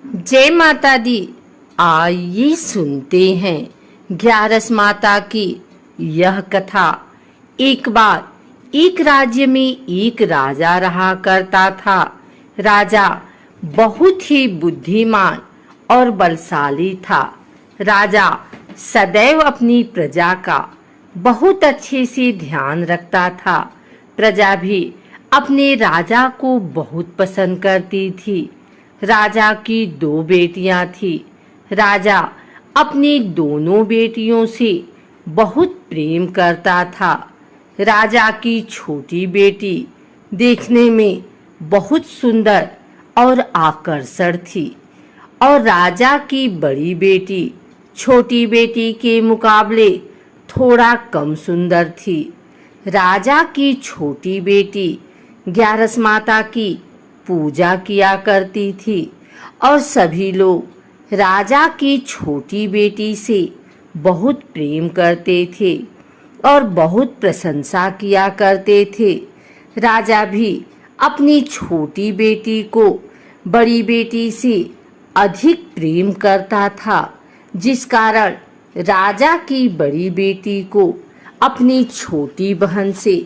जय माता दी। आइए सुनते हैं ग्यारस माता की यह कथा। एक बार एक राज्य में एक राजा रहा करता था। राजा बहुत ही बुद्धिमान और बलशाली था। राजा सदैव अपनी प्रजा का बहुत अच्छे से ध्यान रखता था। प्रजा भी अपने राजा को बहुत पसंद करती थी। राजा की 2 बेटियां थी। राजा अपनी दोनों बेटियों से बहुत प्रेम करता था। राजा की छोटी बेटी देखने में बहुत सुंदर और आकर्षक थी और राजा की बड़ी बेटी छोटी बेटी के मुकाबले थोड़ा कम सुंदर थी। राजा की छोटी बेटी ग्यारस माता की पूजा किया करती थी और सभी लोग राजा की छोटी बेटी से बहुत प्रेम करते थे और बहुत प्रशंसा किया करते थे। राजा भी अपनी छोटी बेटी को बड़ी बेटी से अधिक प्रेम करता था, जिस कारण राजा की बड़ी बेटी को अपनी छोटी बहन से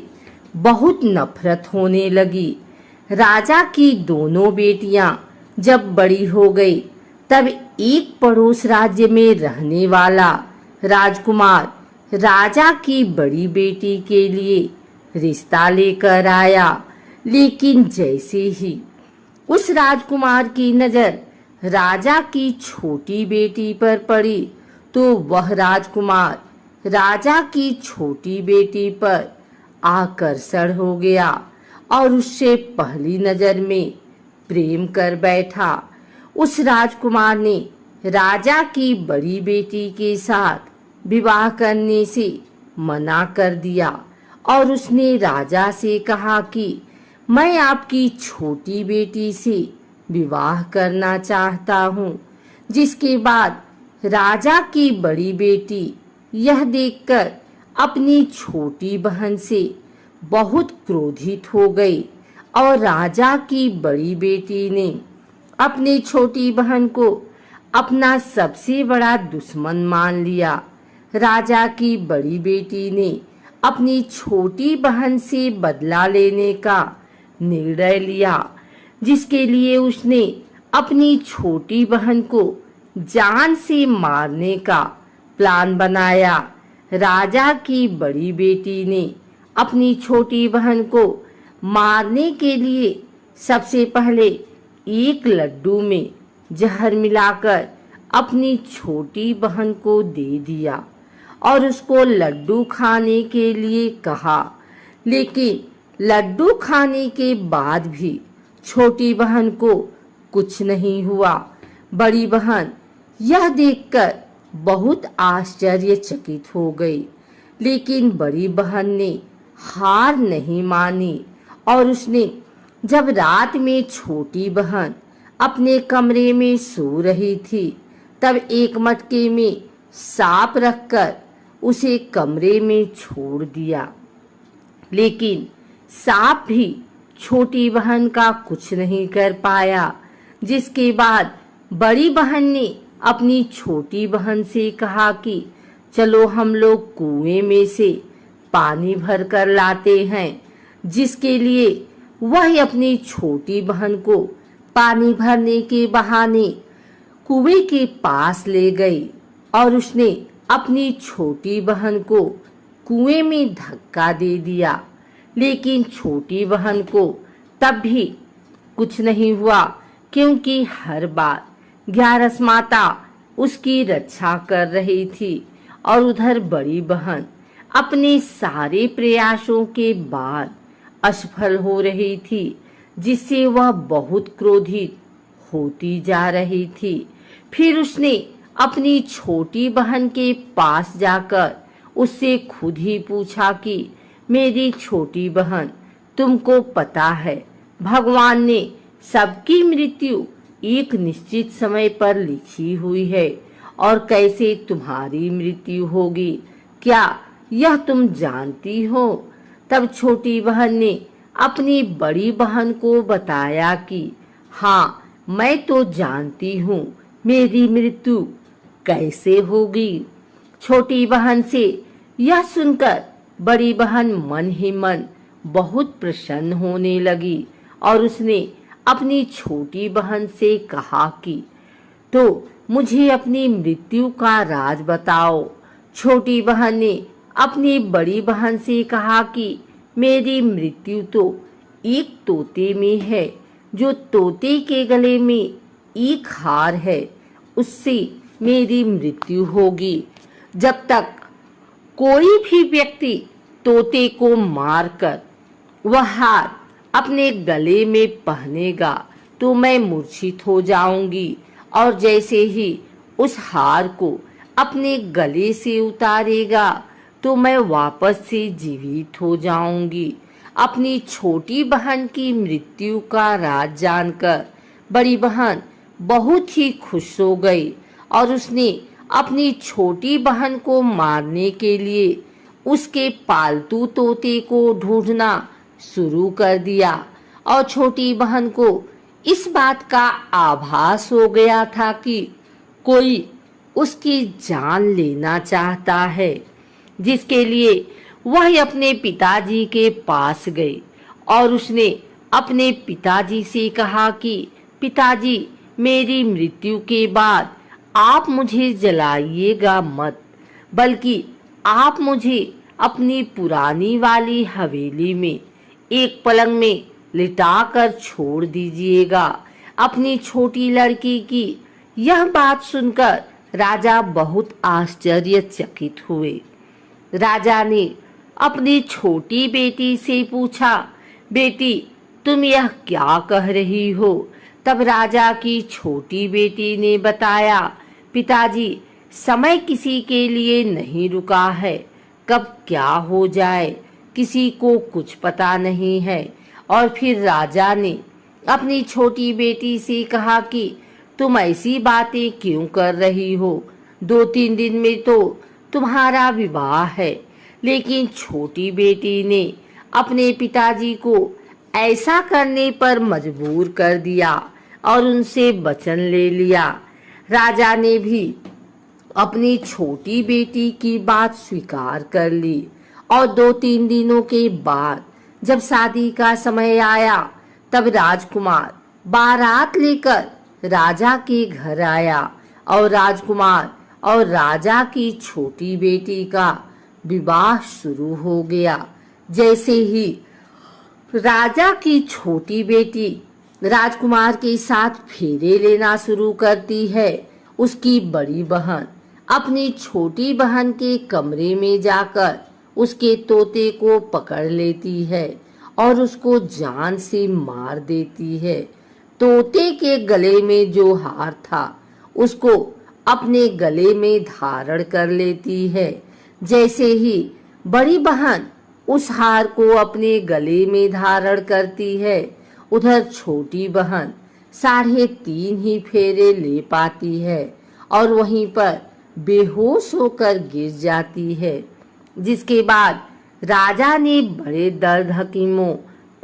बहुत नफरत होने लगी। राजा की दोनों बेटियां जब बड़ी हो गई तब एक पड़ोस राज्य में रहने वाला राजकुमार राजा की बड़ी बेटी के लिए रिश्ता लेकर आया। लेकिन जैसे ही उस राजकुमार की नजर राजा की छोटी बेटी पर पड़ी तो वह राजकुमार राजा की छोटी बेटी पर आकर्षण हो गया और उससे पहली नजर में प्रेम कर बैठा। उस राजकुमार ने राजा की बड़ी बेटी के साथ विवाह करने से मना कर दिया और उसने राजा से कहा कि मैं आपकी छोटी बेटी से विवाह करना चाहता हूँ। जिसके बाद राजा की बड़ी बेटी यह देखकर अपनी छोटी बहन से बहुत क्रोधित हो गई और राजा की बड़ी बेटी ने अपनी छोटी बहन को अपना सबसे बड़ा दुश्मन मान लिया। राजा की बड़ी बेटी ने अपनी छोटी बहन से बदला लेने का निर्णय लिया, जिसके लिए उसने अपनी छोटी बहन को जान से मारने का प्लान बनाया। राजा की बड़ी बेटी ने अपनी छोटी बहन को मारने के लिए सबसे पहले एक लड्डू में जहर मिलाकर अपनी छोटी बहन को दे दिया और उसको लड्डू खाने के लिए कहा। लेकिन लड्डू खाने के बाद भी छोटी बहन को कुछ नहीं हुआ। बड़ी बहन यह देखकर बहुत आश्चर्यचकित हो गई, लेकिन बड़ी बहन ने हार नहीं मानी और उसने जब रात में छोटी बहन अपने कमरे में सो रही थी तब एक मटके में सांप रखकर उसे कमरे में छोड़ दिया। लेकिन सांप भी छोटी बहन का कुछ नहीं कर पाया। जिसके बाद बड़ी बहन ने अपनी छोटी बहन से कहा कि चलो हम लोग कुएं में से पानी भर कर लाते हैं। जिसके लिए वह अपनी छोटी बहन को पानी भरने के बहाने कुएं के पास ले गई और उसने अपनी छोटी बहन को कुएं में धक्का दे दिया। लेकिन छोटी बहन को तब भी कुछ नहीं हुआ, क्योंकि हर बार ग्यारस माता उसकी रक्षा कर रही थी और उधर बड़ी बहन अपने सारे प्रयासों के बाद असफल हो रही थी, जिससे वह बहुत क्रोधित होती जा रही थी। फिर उसने अपनी छोटी बहन के पास जाकर उससे खुद ही पूछा कि मेरी छोटी बहन, तुमको पता है भगवान ने सबकी मृत्यु एक निश्चित समय पर लिखी हुई है और कैसे तुम्हारी मृत्यु होगी, क्या यह तुम जानती हो? तब छोटी बहन ने अपनी बड़ी बहन को बताया कि हाँ, मैं तो जानती हूँ मेरी मृत्यु कैसे होगी। छोटी बहन से यह सुनकर बड़ी बहन मन ही मन बहुत प्रसन्न होने लगी और उसने अपनी छोटी बहन से कहा कि तो मुझे अपनी मृत्यु का राज बताओ। छोटी बहन ने अपनी बड़ी बहन से कहा कि मेरी मृत्यु तो एक तोते में है, जो तोते के गले में एक हार है, उससे मेरी मृत्यु होगी। जब तक कोई भी व्यक्ति तोते को मारकर वह हार अपने गले में पहनेगा तो मैं मूर्छित हो जाऊंगी, और जैसे ही उस हार को अपने गले से उतारेगा तो मैं वापस से जीवित हो जाऊंगी। अपनी छोटी बहन की मृत्यु का राज जानकर बड़ी बहन बहुत ही खुश हो गई और उसने अपनी छोटी बहन को मारने के लिए उसके पालतू तोते को ढूंढना शुरू कर दिया। और छोटी बहन को इस बात का आभास हो गया था कि कोई उसकी जान लेना चाहता है, जिसके लिए वह अपने पिताजी के पास गई और उसने अपने पिताजी से कहा कि पिताजी, मेरी मृत्यु के बाद आप मुझे जलाइएगा मत, बल्कि आप मुझे अपनी पुरानी वाली हवेली में एक पलंग में लिटाकर छोड़ दीजिएगा। अपनी छोटी लड़की की यह बात सुनकर राजा बहुत आश्चर्यचकित हुए। राजा ने अपनी छोटी बेटी से पूछा, बेटी तुम यह क्या कह रही हो? तब राजा की छोटी बेटी ने बताया, पिताजी, समय किसी के लिए नहीं रुका है, कब क्या हो जाए किसी को कुछ पता नहीं है। और फिर राजा ने अपनी छोटी बेटी से कहा कि तुम ऐसी बातें क्यों कर रही हो? 2-3 दिन में तो तुम्हारा विवाह है। लेकिन छोटी बेटी ने अपने पिताजी को ऐसा करने पर मजबूर कर दिया और उनसे वचन ले लिया। राजा ने भी अपनी छोटी बेटी की बात स्वीकार कर ली और 2-3 दिनों के बाद जब शादी का समय आया तब राजकुमार बारात लेकर राजा के घर आया और राजकुमार और राजा की छोटी बेटी का विवाह शुरू हो गया। जैसे ही राजा की छोटी बेटी राजकुमार के साथ फेरे लेना शुरू करती है, उसकी बड़ी बहन अपनी छोटी बहन के कमरे में जाकर उसके तोते को पकड़ लेती है और उसको जान से मार देती है। तोते के गले में जो हार था उसको अपने गले में धारण कर लेती है। जैसे ही बड़ी बहन उस हार को अपने गले में धारण करती है, उधर छोटी बहन 3.5 ही फेरे ले पाती है और वहीं पर बेहोश होकर गिर जाती है। जिसके बाद राजा ने बड़े दर्द हकीमों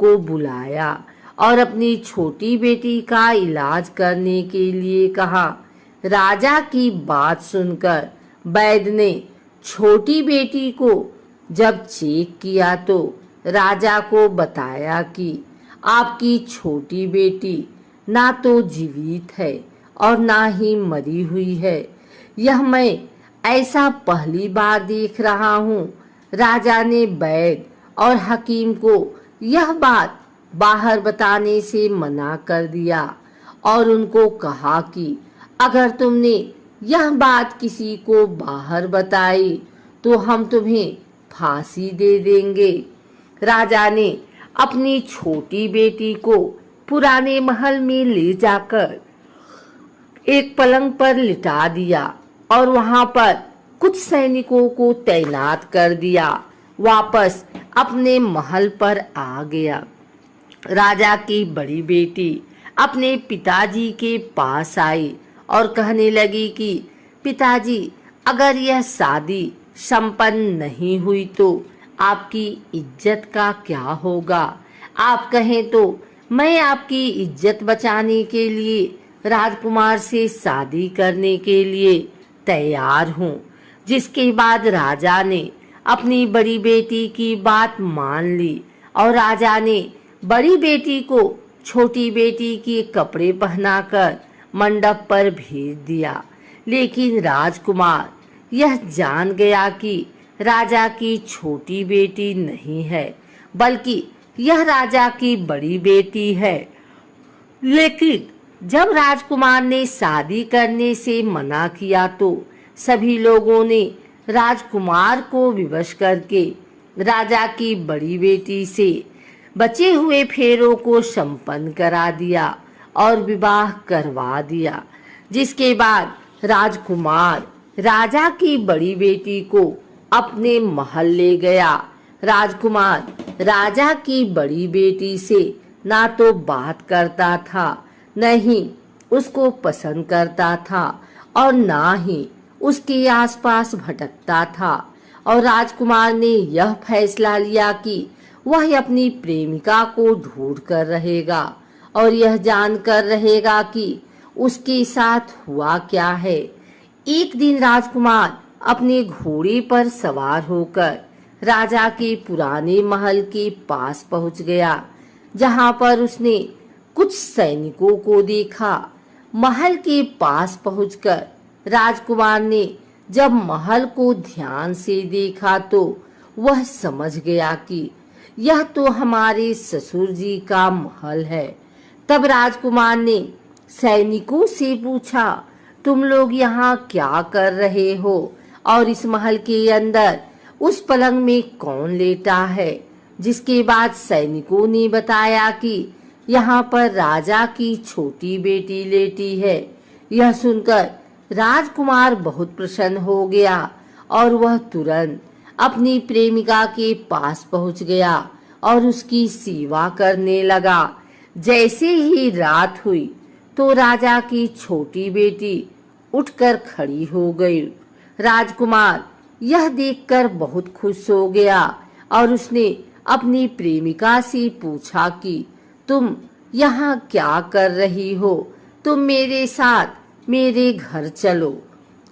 को बुलाया और अपनी छोटी बेटी का इलाज करने के लिए कहा। राजा की बात सुनकर वैद्य ने छोटी बेटी को जब चेक किया तो राजा को बताया कि आपकी छोटी बेटी ना तो जीवित है और ना ही मरी हुई है। यह मैं ऐसा पहली बार देख रहा हूँ। राजा ने वैद्य और हकीम को यह बात बाहर बताने से मना कर दिया और उनको कहा कि अगर तुमने यह बात किसी को बाहर बताई तो हम तुम्हें फांसी दे देंगे। राजा ने अपनी छोटी बेटी को पुराने महल में ले जाकर एक पलंग पर लिटा दिया और वहां पर कुछ सैनिकों को तैनात कर दिया। वापस अपने महल पर आ गया। राजा की बड़ी बेटी अपने पिताजी के पास आई और कहने लगी कि पिताजी, अगर यह शादी संपन्न नहीं हुई तो आपकी इज्जत का क्या होगा? आप कहें तो मैं आपकी इज्जत बचाने के लिए राजकुमार से शादी करने के लिए तैयार हूँ। जिसके बाद राजा ने अपनी बड़ी बेटी की बात मान ली और राजा ने बड़ी बेटी को छोटी बेटी के कपड़े पहनाकर मंडप पर भेज दिया। लेकिन राजकुमार यह जान गया कि राजा की छोटी बेटी नहीं है, बल्कि यह राजा की बड़ी बेटी है। लेकिन जब राजकुमार ने शादी करने से मना किया तो सभी लोगों ने राजकुमार को विवश करके राजा की बड़ी बेटी से बचे हुए फेरों को संपन्न करा दिया और विवाह करवा दिया। जिसके बाद राजकुमार राजा की बड़ी बेटी को अपने महल ले गया। राजकुमार राजा की बड़ी बेटी से ना तो बात करता था, न ही उसको पसंद करता था और ना ही उसके आसपास भटकता था। और राजकुमार ने यह फैसला लिया कि वह अपनी प्रेमिका को ढूंढ कर रहेगा और यह जानकर रहेगा कि उसके साथ हुआ क्या है। एक दिन राजकुमार अपने घोड़े पर सवार होकर राजा के पुराने महल के पास पहुंच गया, जहां पर उसने कुछ सैनिकों को देखा। महल के पास पहुंचकर राजकुमार ने जब महल को ध्यान से देखा तो वह समझ गया कि यह तो हमारे ससुर जी का महल है। तब राजकुमार ने सैनिकों से पूछा, तुम लोग यहाँ क्या कर रहे हो और इस महल के अंदर उस पलंग में कौन लेटा है? जिसके बाद सैनिकों ने बताया कि यहाँ पर राजा की छोटी बेटी लेटी है। यह सुनकर राजकुमार बहुत प्रसन्न हो गया और वह तुरंत अपनी प्रेमिका के पास पहुंच गया और उसकी सेवा करने लगा। जैसे ही रात हुई तो राजा की छोटी बेटी उठकर खड़ी हो गई। राजकुमार यह देखकर बहुत खुश हो गया और उसने अपनी प्रेमिका से पूछा कि तुम यहाँ क्या कर रही हो? तुम मेरे साथ मेरे घर चलो।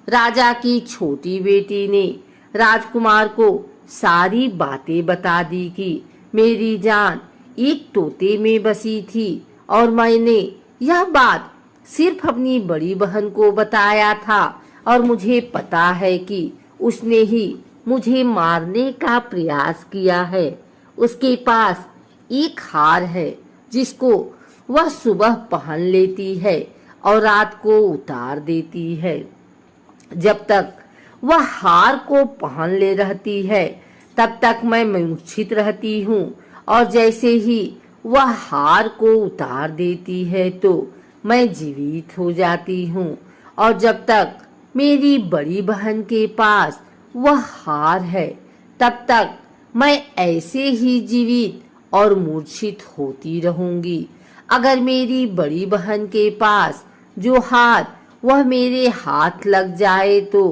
राजा की छोटी बेटी ने राजकुमार को सारी बातें बता दी कि मेरी जान एक तोते में बसी थी और मैंने यह बात सिर्फ अपनी बड़ी बहन को बताया था और मुझे पता है कि उसने ही मुझे मारने का प्रयास किया है। उसके पास एक हार है जिसको वह सुबह पहन लेती है और रात को उतार देती है। जब तक वह हार को पहन ले रहती है तब तक मैं मूर्छित रहती हूँ और जैसे ही वह हार को उतार देती है तो मैं जीवित हो जाती हूँ। और जब तक मेरी बड़ी बहन के पास वह हार है तब तक मैं ऐसे ही जीवित और मूर्छित होती रहूंगी। अगर मेरी बड़ी बहन के पास जो हार वह मेरे हाथ लग जाए तो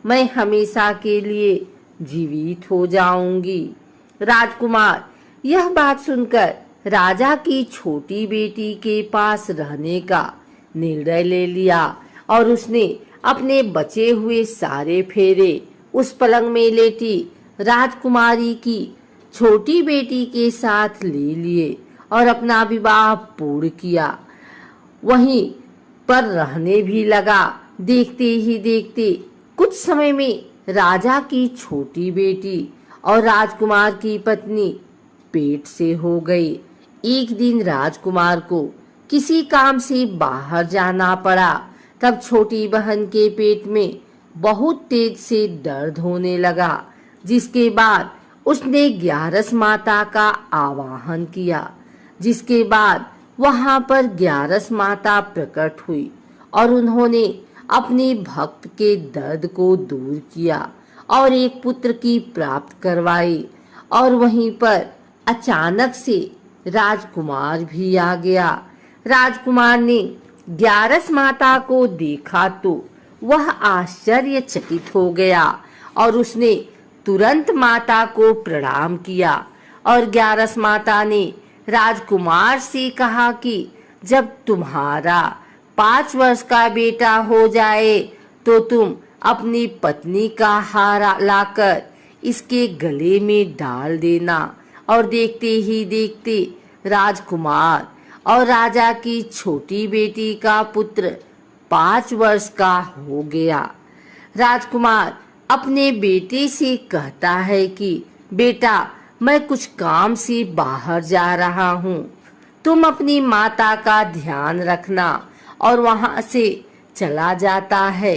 मैं हमेशा के लिए जीवित हो जाऊंगी। राजकुमार यह बात सुनकर राजा की छोटी बेटी के पास रहने का निर्णय ले लिया और उसने अपने बचे हुए सारे फेरे उस पलंग में लेटी राजकुमारी की छोटी बेटी के साथ ले लिए और अपना विवाह पूर्ण किया। वहीं पर रहने भी लगा। देखते ही देखते कुछ समय में राजा की छोटी बेटी और राजकुमार की पत्नी पेट से हो गई। एक दिन राजकुमार को किसी काम से बाहर जाना पड़ा। तब छोटी बहन के पेट में बहुत तेज से दर्द होने लगा, जिसके बाद उसने ग्यारस माता का आवाहन किया। जिसके बाद वहां पर ग्यारस माता प्रकट हुई और उन्होंने अपने भक्त के दर्द को दूर किया और एक पुत्र की प्राप्त करवाई। और वहीं पर अचानक से राजकुमार भी आ गया। राजकुमार ने ग्यारस माता को देखा तो वह आश्चर्यचकित हो गया और उसने तुरंत माता को प्रणाम किया। और ग्यारस माता ने राजकुमार से कहा कि जब तुम्हारा 5 वर्ष का बेटा हो जाए तो तुम अपनी पत्नी का हार लाकर इसके गले में डाल देना। और देखते ही देखते राजकुमार और राजा की छोटी बेटी का पुत्र 5 वर्ष का हो गया। राजकुमार अपने बेटे से कहता है कि बेटा, मैं कुछ काम से बाहर जा रहा हूँ, तुम अपनी माता का ध्यान रखना। और वहां से चला जाता है।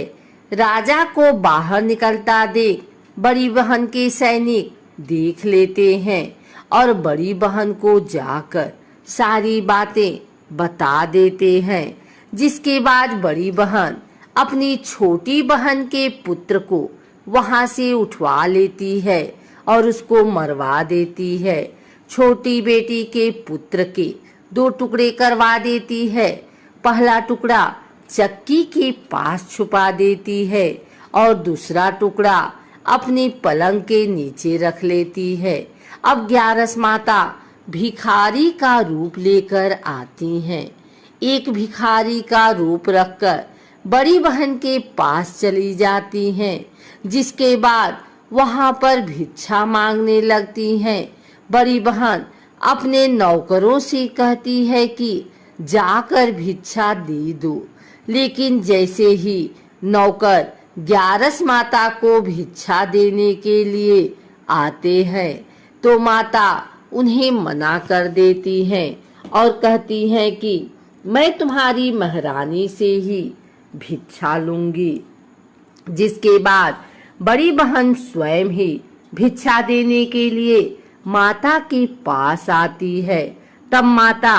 राजा को बाहर निकलता देख बड़ी बहन के सैनिक देख लेते हैं और बड़ी बहन को जाकर सारी बातें बता देते हैं। जिसके बाद बड़ी बहन अपनी छोटी बहन के पुत्र को वहां से उठवा लेती है और उसको मरवा देती है। छोटी बेटी के पुत्र के 2 टुकड़े करवा देती है। पहला टुकड़ा चक्की के पास छुपा देती है और दूसरा टुकड़ा अपनी पलंग के नीचे रख लेती है। अब 11 माता भिखारी का रूप लेकर आती हैं। एक भिखारी का रूप रखकर बड़ी बहन के पास चली जाती हैं, जिसके बाद वहां पर भिक्षा मांगने लगती हैं। बड़ी बहन अपने नौकरों से कहती है कि जाकर भिक्षा दे दो, लेकिन जैसे ही नौकर 11 माता को भिक्षा देने के लिए आते हैं तो माता उन्हें मना कर देती हैं और कहती हैं कि मैं तुम्हारी महारानी से ही भिक्षा लूंगी। जिसके बाद बड़ी बहन स्वयं ही भिक्षा देने के लिए माता के पास आती है। तब माता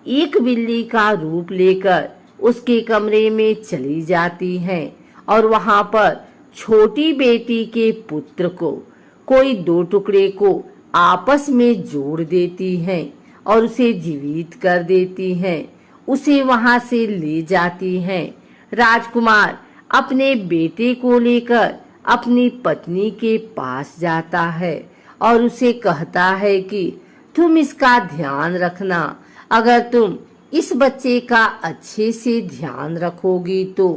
एक बिल्ली का रूप लेकर उसके कमरे में चली जाती हैं और वहां पर छोटी बेटी के पुत्र को कोई 2 टुकड़े को आपस में जोड़ देती हैं और उसे जीवित कर देती हैं। उसे वहां से ले जाती हैं। राजकुमार अपने बेटे को लेकर अपनी पत्नी के पास जाता है और उसे कहता है कि तुम इसका ध्यान रखना। अगर तुम इस बच्चे का अच्छे से ध्यान रखोगी तो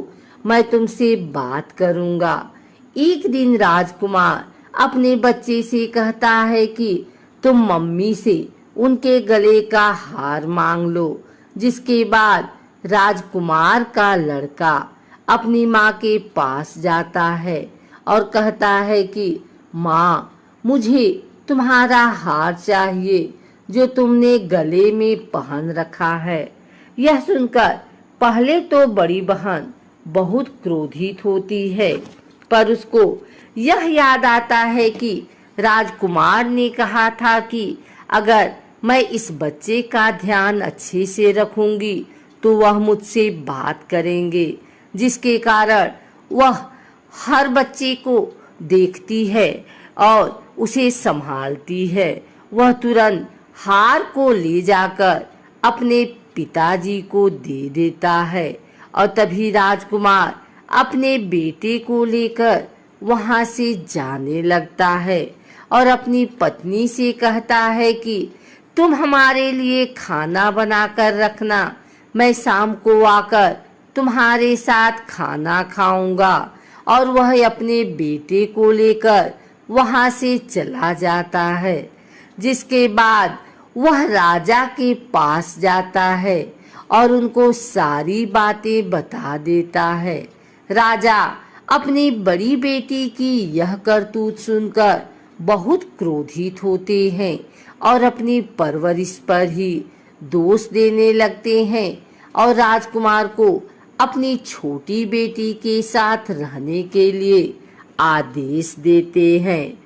मैं तुमसे बात करूंगा। एक दिन राजकुमार अपने बच्चे से कहता है कि तुम मम्मी से उनके गले का हार मांग लो। जिसके बाद राजकुमार का लड़का अपनी माँ के पास जाता है और कहता है कि माँ, मुझे तुम्हारा हार चाहिए जो तुमने गले में पहन रखा है। यह सुनकर पहले तो बड़ी बहन बहुत क्रोधित होती है, पर उसको यह याद आता है कि राजकुमार ने कहा था कि अगर मैं इस बच्चे का ध्यान अच्छे से रखूंगी तो वह मुझसे बात करेंगे, जिसके कारण वह हर बच्चे को देखती है और उसे संभालती है। वह तुरंत हार को ले जाकर अपने पिताजी को दे देता है और तभी राजकुमार अपने बेटे को लेकर वहां से जाने लगता है और अपनी पत्नी से कहता है कि तुम हमारे लिए खाना बनाकर रखना, मैं शाम को आकर तुम्हारे साथ खाना खाऊंगा। और वह अपने बेटे को लेकर वहां से चला जाता है। जिसके बाद वह राजा के पास जाता है और उनको सारी बातें बता देता है। राजा अपनी बड़ी बेटी की यह करतूत सुनकर बहुत क्रोधित होते हैं और अपनी परवरिश पर ही दोष देने लगते हैं और राजकुमार को अपनी छोटी बेटी के साथ रहने के लिए आदेश देते हैं।